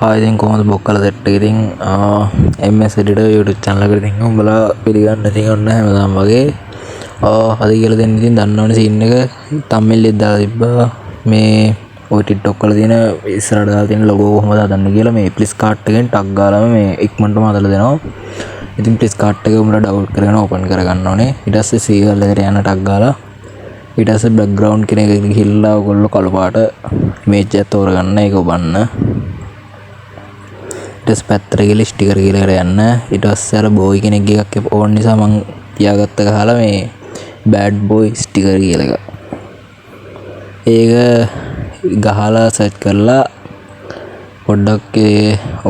ඉතින් කොහොමද බොක්කල සෙට් එක ඉතින් MS editor YouTube channel එකට ඉතින් උඹලා පිළිගන්න ඉතින් ඔන්න හැමදාම වගේ අද කියලා දෙන්න ඉතින් දන්නවනේ සීන් එක thumbnail එක දාලා තිබ්බා මේ ඔය TikTok වල තියෙන ඉස්සරහට දාලා තියෙන logo කොහොමද හදන්නේ කියලා මේ Flipkart එකෙන් ටක් ගාලාම මේ ඉක්මනටම හදලා දෙනවා. ඉතින් Flipkart එක උඹලා download කරගෙන open කරගන්න ඕනේ. ඊට පස්සේ serial එකට යන ටක් ගාලා ඊට පස්සේ background කියන එක ගිහිල්ලා ඔයගොල්ලෝ කළු පාට image එක තෝරගන්න ඒක ඔබන්න. ඊට පස්සේ පැත්තට ගිහලා sticker කියලා යන්න. ඊට පස්සේ අර boy කෙනෙක් එකක් ඕන නිසා මං තියාගත්ත ගහලා මේ bad boy sticker කියලා එක. ඒක ගහලා search කරලා පොඩ්ඩක්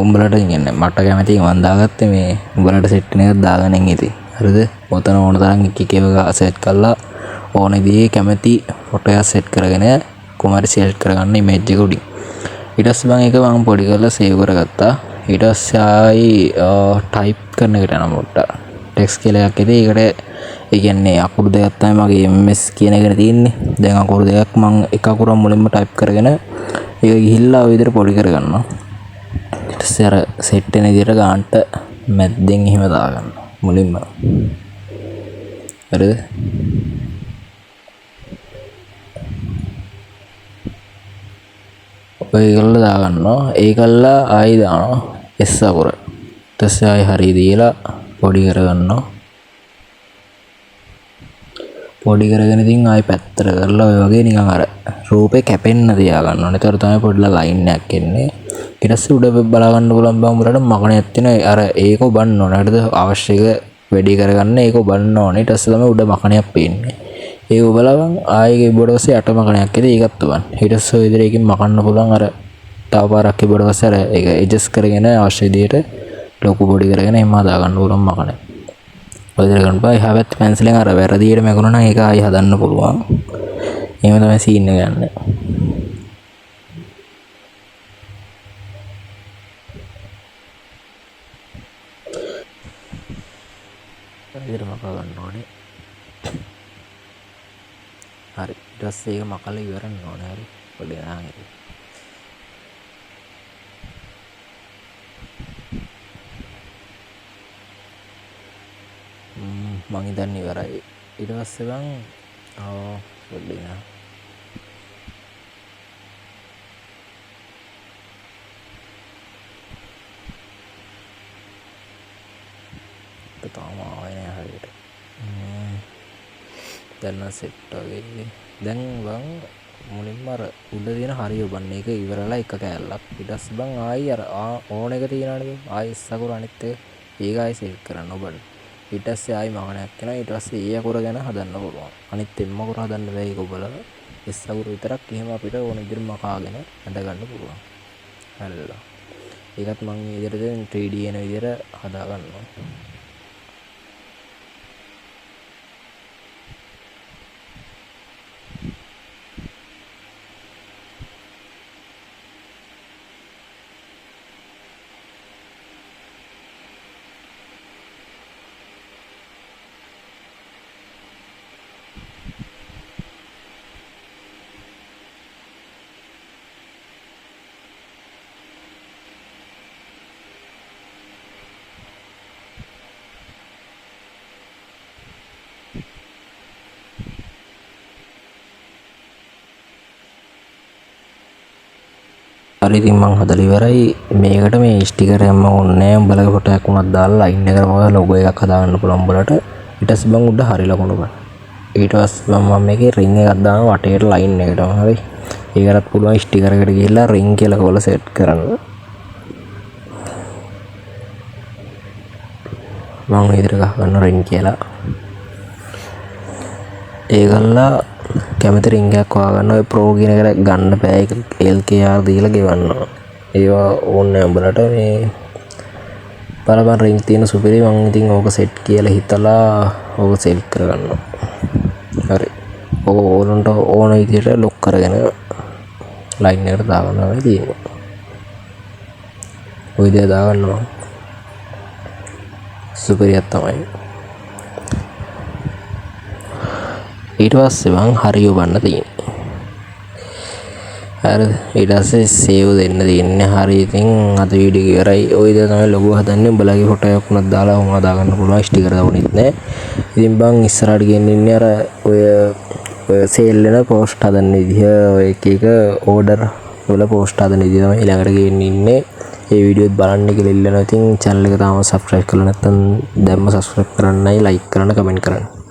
උඹලට කියන්නේ මට කැමති මන් දාගත්තේ මේ උඹලට set වෙන එකක් දාගෙන ඉතින්. හරිද? ඔතන ඕන තරම් එක එක search කරලා ඕන විදිහේ කැමති ෆොටෝ එකක් set කරගෙන කොහමද select කරගන්න image එක උඩින්. ඊට පස්සේ මම ඒක මම පොඩි කරලා save කරගත්තා. ඊට පස්සේ ආයි type කරන එකට යනවා පොඩ්ඩක්. text කියලා එකක් ඉතින් ඒකට ඒ කියන්නේ අකුරු දෙකක් තමයි මගේ MS කියන එකේ තියෙන්නේ. දැන් අකුරු දෙකක් මම එක අකුරක් මුලින්ම type කරගෙන ඒක ගිහිල්ලා ඔය විදිහට පොඩි කරගන්නවා. ඊට පස්සේ අර set වෙන විදිහට ගන්නට මැද්දෙන් එහෙම දාගන්න මුලින්ම. හරිද? ඔය කල්ලා දාගන්නවා. ඒ කල්ලා ආයි දානවා S අකුර. ඊට පස්සේ ආයි හරි දීලා පොඩි කරගන්නවා. පොඩි කරගෙන ඉතින් ආයි පැත්තට කරලා ඔය වගේ නිකන් අර රූපේ කැපෙන්න තියාගන්න ඕනේ. ඒතර තමයි පොඩ්ඩක් ලයින් එකක් එන්නේ. ඊට පස්සේ උඩ බලා ගන්න පුළුවන් බං උඹලට මකණයක් තියෙන අර ඒක ඔබන්න ඕනේ. හරිද? අවශ්‍ය එක වැඩි කරගන්න ඒක ඔබන්න ඕනේ. ඊට පස්සේ තමයි උඩ මකණයක් පේන්නේ. ඒක ඔබලා බං ආයේ කීබෝඩ් එකේ යට මකණයක් ඉතින් ඒකත් ඔබන්න. ඊට පස්සේ ඔය විදිහට එකකින් මකන්න පුළුවන් අර තව පාරක් කීබෝඩ් එකේ අර ඒක ඇඩ්ජස්ට් කරගෙන අවශ්‍ය විදිහට ලොකු පොඩි කරගෙන එහම දාගන්න පුළුවන් මකණය. ඔය විදිහට ගන්න බෑ. හැබැයි පෙන්සිලෙන් අර වැරදියට මැකුණා නම් ඒක ආයි හදන්න පුළුවන්. එහෙම තමයි සීන් එක යන්නේ. විදිහට මකා ගන්න ඕනේ. හරි. ඊට පස්සේ ඒක මකලා ඉවරන්න ඕනේ. හරි. පොඩි නාන් එක. මං ඉදන් ඉවරයි. ඊට පස්සේ බං පොඩි නා තාම ආවේ නෑ හරියට. දැන් නම් සෙට් වගේ. දැන් බං මුලින්ම අර උඩ තියෙන හරිය ඔබන්න ඒක ඉවරලා එක කෑල්ලක්. ඊට පස්සේ බං ආයි අර ඕන එක තියනවනේ ආයි සකුර අනිත් එක ඒක ආයි සෙට් කරන්න ඔබන්න. ඊට පස්සේ ආයි මකණයක් එනවා. ඊට පස්සේ ඒ අකුර ගැන හදන්න පුළුවන්. අනිත් එම් අකුර හදන්න බෑ ඒක ඔබලා. S අකුර විතරක් එහෙම අපිට ඕන විදිහට මකාගෙන හද ගන්න පුළුවන්. හරිද? ඒකත් මම මේ විදිහට 3D එන විදිහට හදා ගන්නවා. හරි ඉතින් මං හදලා ඉවරයි. මේකට මේ ස්ටිකර් එකක්ම ඕනේ නැහැ. උඹලගේ ෆොටෝ එකක් උනත් දාලා ලයින් එකට මොකද ලොගෝ එකක් හදාගන්න පුළුවන් උඹලට. ඊට පස්සේ මං උඩ හරි ලකුණු ගන්න. ඊට පස්සේ මම මේකේ රින් එකක් දානවා වටේට ලයින් එකටම. හරි. ඒකටත් පුළුවන් ස්ටිකර් එකට ගිහිල්ලා රින් කියලා කොල සෙට් කරන්න. මං විතර ගහ ගන්න රින් කියලා. ඒකල්ලා කැමති රින් එකක් හොයාගන්න. ඔය ප්‍රෝ කියන එකට ගන්න බෑ. ඒක LKR දීලා ගෙවන්න. ඒවා ඕනේ උඹලට මේ බලපන් රින් තියෙන සුපිරි. මං ඉතින් ඕක සෙට් කියලා හිතලා ඕක සෙට් කරගන්නවා. හරි. ඕක ඕනට ඕන විදිහට ලොක් කරගෙන ලයින් එකට දාගන්නවා තියෙන්නේ. ඔය විදිහ දාගන්නවා. සුපිරියක් තමයි. ඊට පස්සේ මං හරිය ඔබන්න තියෙන්නේ. හරි ඊට පස්සේ සේව් දෙන්න තියෙන්නේ. හරි ඉතින් අද වීඩියෝ ඉවරයි. ඔය විදිහට තමයි ලොගෝ හදන්නේ. උඹලගේ ෆොටෝ එකක් උනත් දාලා වුණා දාගන්න පුළුවන්. ස්ටිකර් දාන්නෙත් නෑ. ඉතින් බං ඉස්සරහට ගෙනින්නේ අර ඔය සේල් වෙන පෝස්ට් හදන්න විදිහ ඔය එක ඕඩර් වල පෝස්ට් හදන විදිහ තමයි ඊළඟට ගෙනින්නේ. ඒ වීඩියෝත් බලන්න කියලා ඉල්ලනවා. ඉතින් channel එක තාම subscribe කරලා නැත්නම් දැම්ම subscribe කරන්නයි, like කරන්න, comment කරන්න.